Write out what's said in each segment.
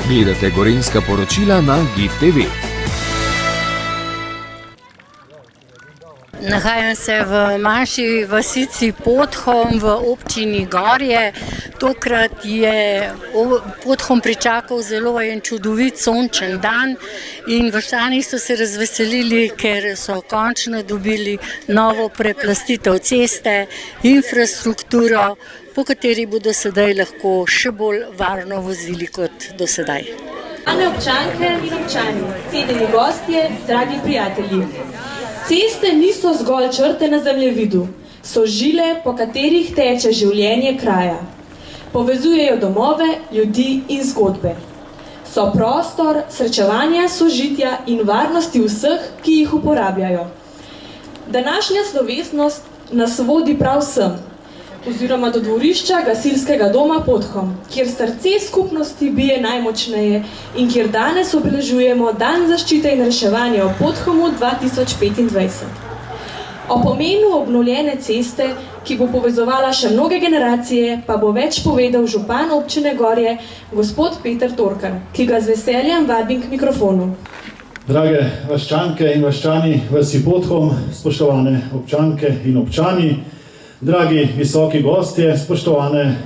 Gledate gorenjska poročila na GIF TV. Nahajam se v manjši vasici Podhom v občini Gorje. Tokrat je Podhom pričakal zelo en čudovit sončen dan in vaščani so se razveselili, ker so končno dobili novo preplastitev ceste, infrastrukturo, po kateri bodo sedaj lahko še bolj varno vozili kot do sedaj. Spoštovane občanke in občani, cenjeni gostje, dragi prijatelji. Ceste niso zgolj črte na zemljevidu, so žile, po katerih teče življenje kraja. Povezujejo domove, ljudi in zgodbe. So prostor srečevanja, sožitja in varnosti vseh, ki jih uporabljajo. Današnja slovesnost nas vodi prav sem, oziroma do dvorišča gasilskega doma Podhom, kjer srce skupnosti bije najmočneje in kjer danes obeležujemo Dan zaščite in reševanja v Podhomu 2025. O pomenu obnovljene ceste, ki bo povezovala še mnoge generacije, pa bo več povedal župan občine Gorje, gospod Peter Torkar, ki ga z veseljem vabim k mikrofonu. Drage vaščanke in vaščani vasi Podhom, spoštovane občanke in občani, dragi visoki gostje, spoštovane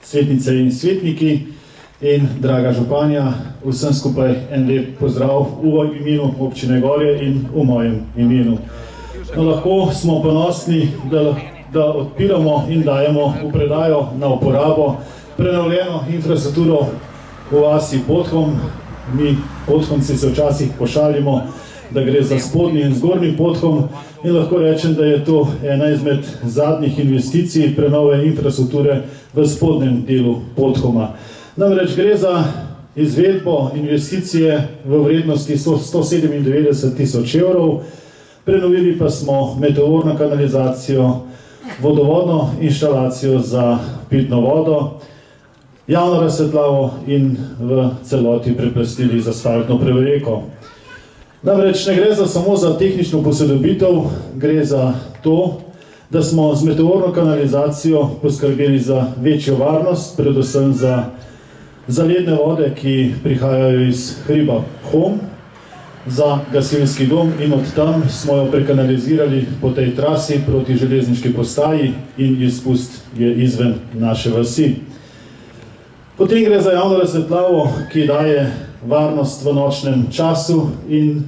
svetnice in svetniki in draga županja, vsem skupaj en lep pozdrav v imenu občine Gorje in v mojem imenu. Lahko smo ponosni, da odpiramo in dajemo v predajo na uporabo prenovljeno infrastrukturo v vasi Podhom. Mi Podhomci se včasih pošalimo, da gre za spodnji in zgornji Podhom in lahko rečem, da je to ena izmed zadnjih investicij prenove infrastrukture v spodnjem delu Podhoma. Namreč gre za izvedbo investicije v vrednosti 197 tisoč evrov, prenovili pa smo meteorno kanalizacijo, vodovodno inštalacijo za pitno vodo, javno razsvetljavo in v celoti preplastili z asfaltno prevleko. Namreč ne gre samo za tehnično posodobitev, gre za to, da smo z meteorno kanalizacijo poskrbeli za večjo varnost, predvsem za zaledne vode, ki prihajajo iz hriba Hom, za gasilski dom in od tam smo jo prekanalizirali po tej trasi proti železniški postaji in izpust je izven naše vasi. Potem gre za javno razsvetljavo, ki daje varnost v nočnem času in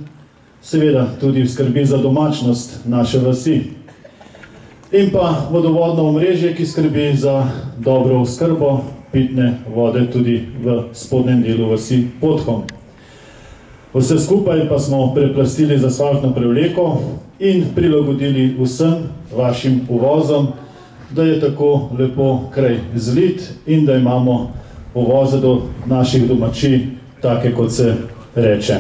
seveda tudi skrbi za domačnost naše vasi. In pa vodovodno omrežje, ki skrbi za dobro oskrbo pitne vode tudi v spodnjem delu vasi Podhom. Vse skupaj pa smo preplastili z asfaltno prevleko in prilagodili vsem vašim uvozom, da je tako lepo kraj zlit in da imamo uvoze do naših domačij, take kot se reče.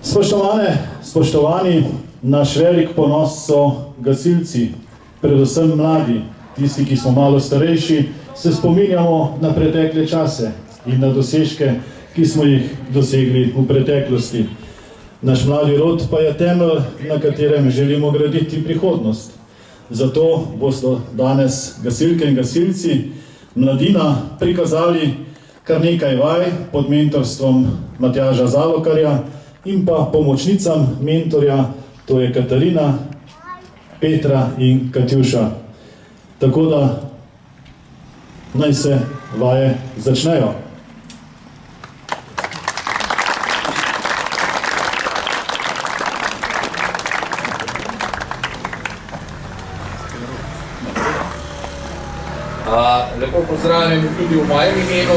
Spoštovane, spoštovani, naš velik ponos so gasilci, predvsem mladi, tisti, ki smo malo starejši, se spominjamo na pretekle čase in na dosežke, ki smo jih dosegli v preteklosti. Naš mladi rod pa je temelj, na katerem želimo graditi prihodnost. Zato boste danes gasilke in gasilci, mladina, prikazali kar nekaj vaj pod mentorstvom Matjaža Zalokarja in pa pomočnicam mentorja, to je Katarina, Petra in Katjuša. Tako da naj se vaje začnejo. Lepo pozdravljeni tudi v mojem imenu.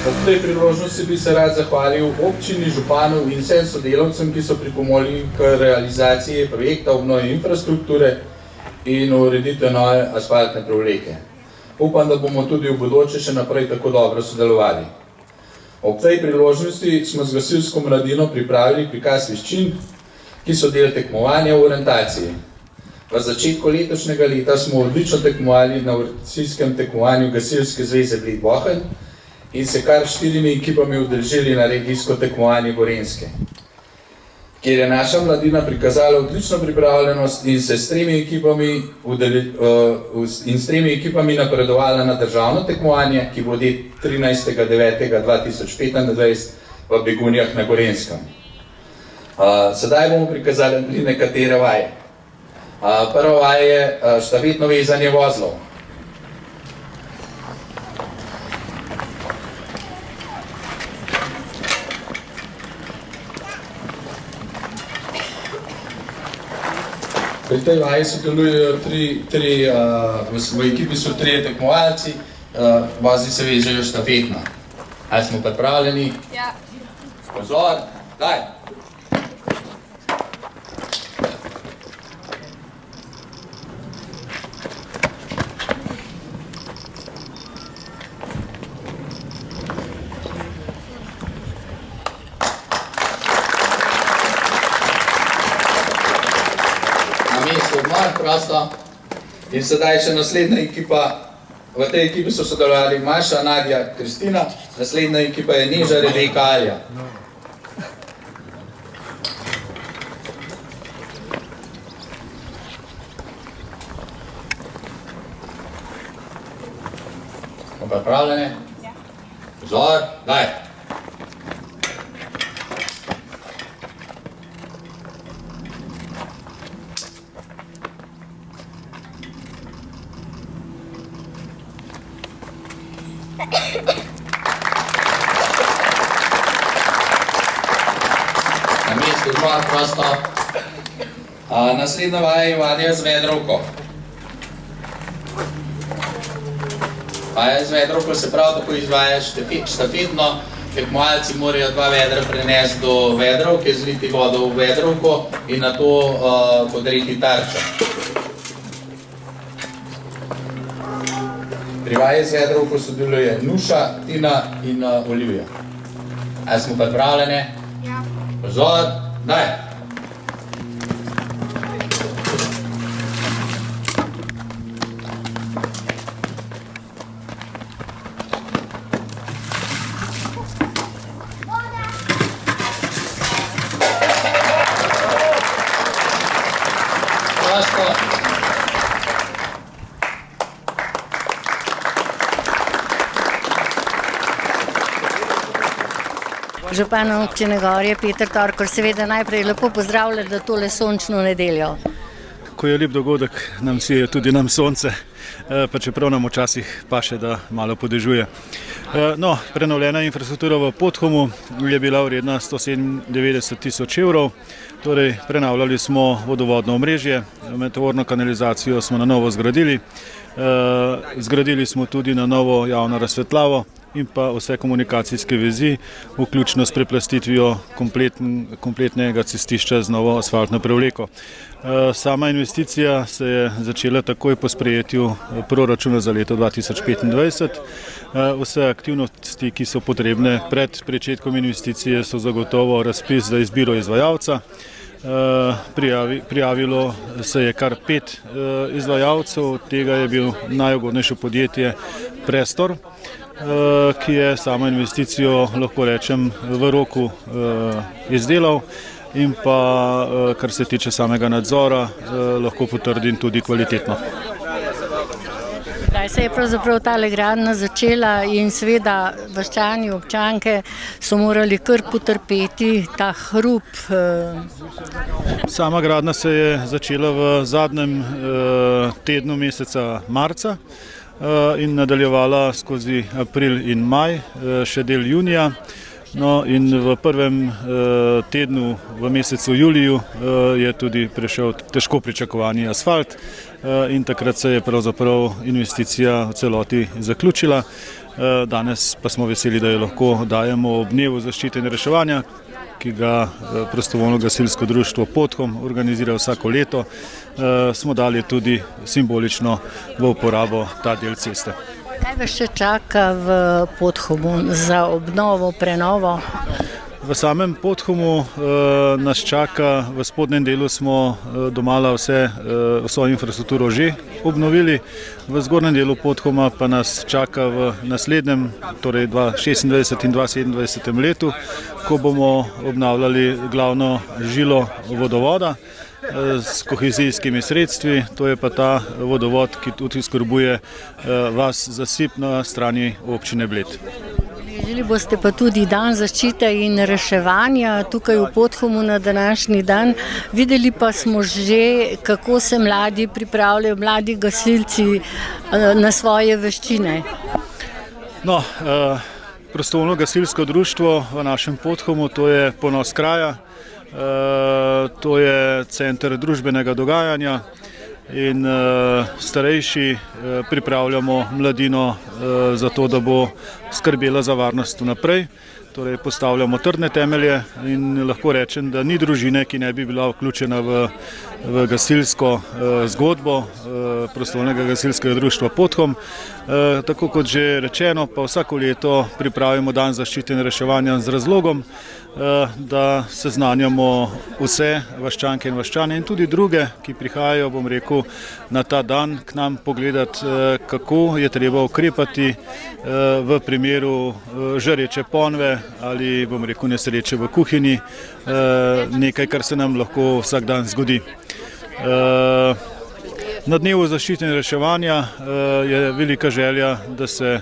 Ob tej priložnosti bi se rad zahvalil občini, županu in vsem sodelavcem, ki so pripomogli k realizaciji projekta obnove infrastrukture in ureditve nove asfaltne prevleke. Upam, da bomo tudi v bodoče še naprej tako dobro sodelovali. Ob tej priložnosti smo z gasilsko mladino pripravili prikaz veščin, ki so del tekmovanja v orientaciji. V začetku letošnjega leta smo odlično tekmovali na orientacijskem tekmovanju Gasilske zveze Bled Bohinj in se kar 4 ekipami udeležili na regijsko tekmovanje Gorenjske, kjer je naša mladina prikazala odlično pripravljenost in se s tremi ekipami napredovala na državno tekmovanje, ki bo 13.9.2025 v Begunjah na Gorenjskem. Sedaj bomo prikazali nekatere vaje. Prva vaja je štafetno vezanje vozlov. Pri tej vaji sodelujejo v ekipi so trije tekmovalci, vozi se vežejo štafetno. Ali smo pripravljeni? Ja. Pozor, daj! Prosto. In sedaj še naslednja ekipa. V tej ekipi so sodelovali Maša, Nadja, Kristina, naslednja ekipa je Neža, Rebeka, Alja. Smo pripravljeni? Pozor, daj! Na mestu zbor, prosto. Naslednja vaja je vaja z vedrovko. Vaja z vedrovko se prav tako izvaja štafetno. Tekmovalci morajo 2 vedra prenesti do vedrovke, zliti vodo v vedrovko in nato podreti tarčo. Pri vaji z vedrovko sodeluje Nuša, Tina in Olivija. Ali smo pripravljeni? Ja. Pozor, daj! Prosto. Župan občine Gorje, Peter Torkar, seveda najprej lepo pozdravlja na tole sončno nedeljo. Ko je lep dogodek, nam sije tudi nam sonce, pa čeprav nam včasih paše, da malo podežuje. No, prenovljena infrastruktura v Podhomu je bila vredna 197.000 evrov, torej prenavljali smo vodovodno omrežje, meteorno kanalizacijo smo na novo zgradili, zgradili smo tudi na novo javno razsvetljavo in pa vse komunikacijske vezi, vključno s preplastitvijo kompletnega cestišča z novo asfaltno prevleko. Sama investicija se je začela takoj po sprejetju proračuna za leto 2025. Vse aktivnosti, ki so potrebne pred pričetkom investicije, so zagotovo razpis za izbiro izvajalca. Prijavilo se je kar 5 izvajalcev, od tega je bil najugodnejše podjetje Prestor, ki je samo investicijo, lahko rečem, v roku izdelal in pa, kar se tiče samega nadzora, lahko potrdim tudi kvalitetno. Kdaj se je pravzaprav tale gradnja začela in seveda vaščani, občanke so morali kar potrpeti ta hrup? Sama gradnja se je začela v zadnjem tednu meseca marca in nadaljevala skozi april in maj, še del junija. No, in v prvem tednu v mesecu juliju je tudi prišel težko pričakovani asfalt in takrat se je pravzaprav investicija v celoti zaključila. Danes pa smo veseli, da jo lahko dajemo ob dnevu zaščite in reševanja, ki ga prostovoljno gasilsko društvo Podhom organizira vsako leto. Smo dali tudi simbolično v uporabo ta del ceste. Kaj vas še čaka v Podhomu za obnovo, prenovo? V samem Podhomu nas čaka, v spodnjem delu smo domala vso infrastrukturo že obnovili, v zgornjem delu Podhoma pa nas čaka v naslednjem, torej 2026 in 2027 letu, ko bomo obnavljali glavno žilo vodovoda s kohezijskimi sredstvi, to je pa ta vodovod, ki tudi skrbuje vas Zasip na strani občine Bled. Želi boste pa tudi dan zaščite in reševanja tukaj v Podhomu na današnji dan. Videli pa smo že, kako se mladi pripravljajo, mladi gasilci na svoje veščine. No, prostovoljno gasilsko društvo v našem Podhomu, to je ponos kraja, to je center družbenega dogajanja in starejši pripravljamo mladino za to, da bo skrbela za varnost vnaprej. Torej postavljamo trdne temelje in lahko rečem, da ni družine, ki ne bi bila vključena v gasilsko zgodbo prostovoljnega gasilskega društva Podhom. Tako kot že rečeno, pa vsako leto pripravimo dan zaščite in reševanja z razlogom, da seznanjamo vse vaščanke in vaščane in tudi druge, ki prihajajo, bom rekel, na ta dan k nam pogledati, kako je treba ukrepati v primeru žareče ponve ali, bom rekel, nesreče v kuhinji, nekaj, kar se nam lahko vsak dan zgodi. Na dnevu zaščite in reševanja je velika želja, da se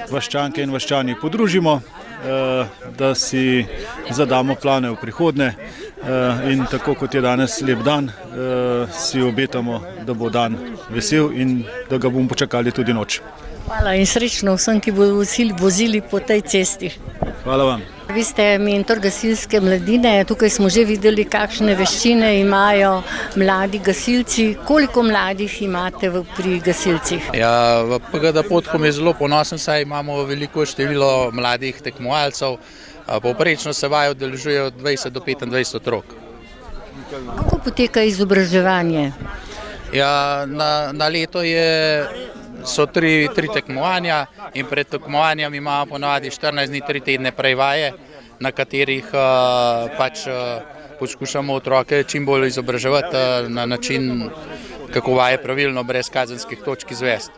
vaščanke in vaščani podružimo, da si zadamo plane v prihodnje in tako kot je danes lep dan, si obetamo, da bo dan vesel in da ga bomo počakali tudi noč. Hvala in srečno vsem, ki bodo vozili po tej cesti. Hvala vam. Vi ste mentor gasilske mladine, tukaj smo že videli, kakšne veščine imajo mladi gasilci. Koliko mladih imate pri gasilcih? Ja, v PGD Podhom je zelo ponosen, saj imamo veliko število mladih tekmovalcev. Povprečno se vaje udeležuje od 20 do 25 otrok. Kako poteka izobraževanje? Ja, na leto so tri tekmovanja in pred tekmovanjem imamo ponavadi 14 dni, 3 tedne prej vaje, na katerih poskušamo otroke čim bolj izobraževati na način, kako vaje pravilno brez kazenskih točk izvesti.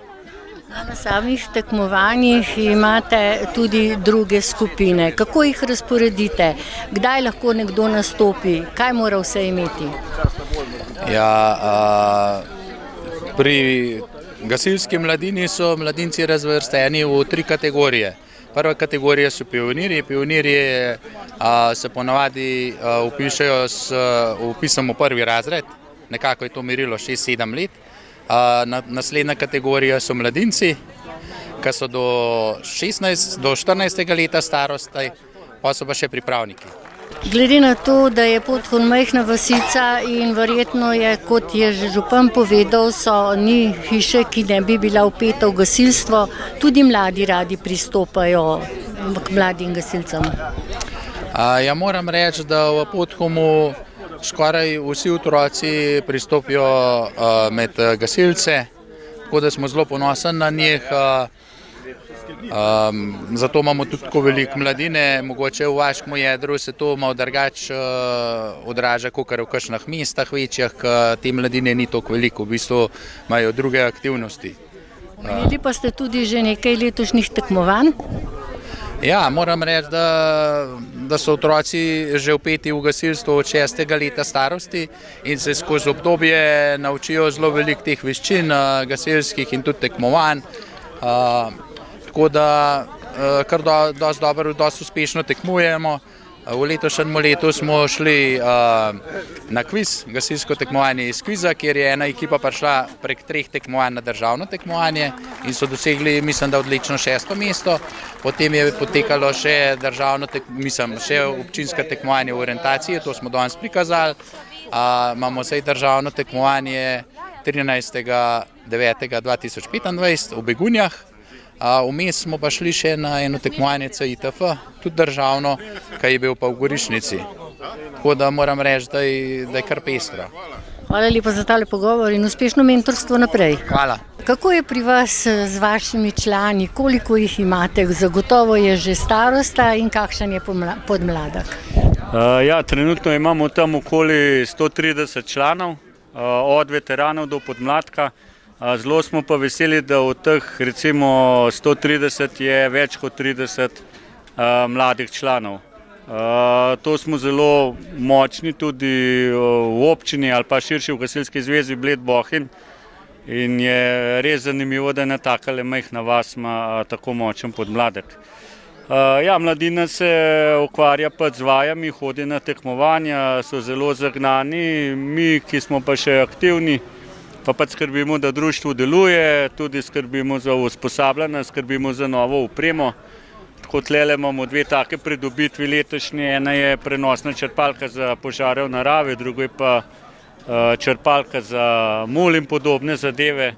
Na samih tekmovanjih imate tudi druge skupine. Kako jih razporedite? Kdaj lahko nekdo nastopi? Kaj mora vse imeti? Ja, pri gasilski mladini so mladinci razvrsteni v 3 kategorije. Prva kategorija so pionirji. Pionirji se ponavadi vpišejo s vpisom v 1. razred, nekako je to merilo 6-7 let. Naslednja kategorija so mladinci, ki so do 14. leta starosti, pa so pa še pripravniki. Glede na to, da je Podhom majhna vasica in verjetno je, kot je že župan povedal, ni hiše, ki ne bi bila vpeta v gasilstvo, tudi mladi radi pristopajo k mladim gasilcem. Ja, moram reči, da v Podhomu skoraj vsi otroci pristopijo med gasilce, tako da smo zelo ponosni na njih. Zato imamo tudi tako veliko mladine, mogoče v vaškem jedru se to malo drugače odraža, kakor v kakšnih mestah večjih, te mladine ni toliko veliko, v bistvu imajo druge aktivnosti. Imeli pa ste tudi že nekaj letošnjih tekmovanj? Ja, moram reči, da so otroci že vpeti v gasilstvo od 6. leta starosti in se skozi obdobje naučijo zelo veliko teh veščin gasilskih in tudi tekmovanj. Tako da kar dosti dobro, dosti uspešno tekmujemo. V letošnjem letu smo šli na kviz, gasilsko tekmovanje iz kviza, kjer je ena ekipa prišla prek 3 tekmovanj na državno tekmovanje in so dosegli, mislim, da odlično 6. mesto. Potem je potekalo še občinsko tekmovanje v orientaciji, to smo danes prikazali. Imamo zdaj državno tekmovanje 13.9.2025 v Begunjah. Vmes smo pa šli še na eno tekmovanje CITF, tudi državno, ki je bil pa v Gorišnici. Tako da moram reči, da je kar pestro. Hvala lepa za tale pogovor in uspešno mentorstvo naprej. Hvala. Kako je pri vas z vašimi člani, koliko jih imate? Zagotovo je že starosta in kakšen je podmladek? Ja, trenutno imamo tam okoli 130 članov, od veteranov do podmladka. Zelo smo pa veseli, da od teh recimo 130 je več kot 30 mladih članov. To smo zelo močni tudi v občini ali pa širši v Gasilski zvezi Bled Bohinj in je res zanimivo, da na takale majhna vas ima tako močen podmladek. Ja, mladina se ukvarja pa z vajami, hodi na tekmovanja, so zelo zagnani, mi, ki smo pa še aktivni, pa skrbimo, da društvo deluje, tudi skrbimo za usposabljanje, skrbimo za novo opremo. Tako tlele imamo dve take pridobitvi letošnje, ena je prenosna črpalka za požare v naravi, drugo je pa črpalka za mulj in podobne zadeve.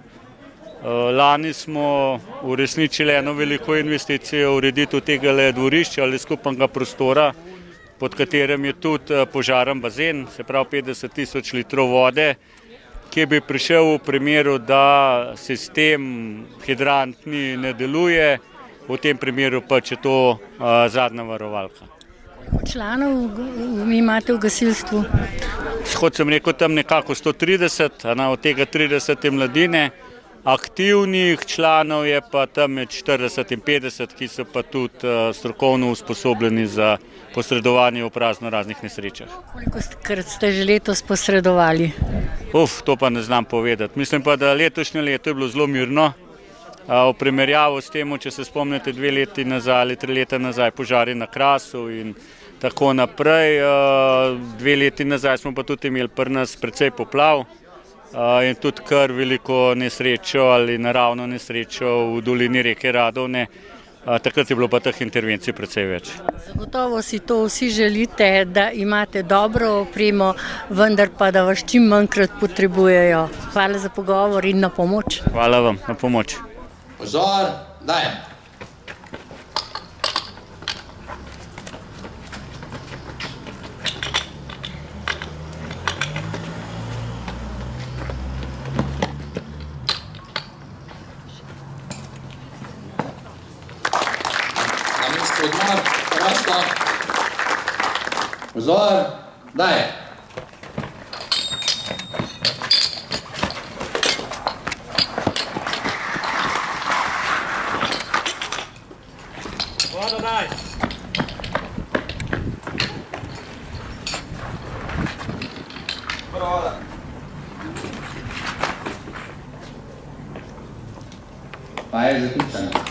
Lani smo uresničili eno veliko investicijo v ureditev tega dvorišča ali skupnega prostora, pod katerem je tudi požaren bazen, se pravi 50 tisoč litrov vode, ki bi prišel v primeru, da sistem hidrantni ne deluje, v tem primeru pa če to zadnja varovalka. Koliko članov imate v gasilstvu? Kot sem rekel, tam nekako 130, od tega 30 je mladine. Aktivnih članov je pa tam med 40 in 50, ki so pa tudi strokovno usposobljeni za posredovanje v prazno raznih nesrečah. Koliko krat ste že letos posredovali? To pa ne znam povedati. Mislim pa, da letošnje leto je bilo zelo mirno. V primerjavu s tem, če se spomnite 2 leti nazaj ali 3 leta nazaj požari na Krasu in tako naprej. 2 leti nazaj smo pa tudi imeli pri nas precej poplav in tudi kar veliko nesrečo ali naravno nesrečo v dolini reke Radovne. Takrat je bilo pa teh intervencij precej več. Zagotovo si to vsi želite, da imate dobro opremo, vendar pa da vas čim manjkrat potrebujejo. Hvala za pogovor in na pomoč. Hvala vam, na pomoč. Pozor, dajem. Na mesto odmor, prosto. Pozor, dajem. Pa je zaključeno.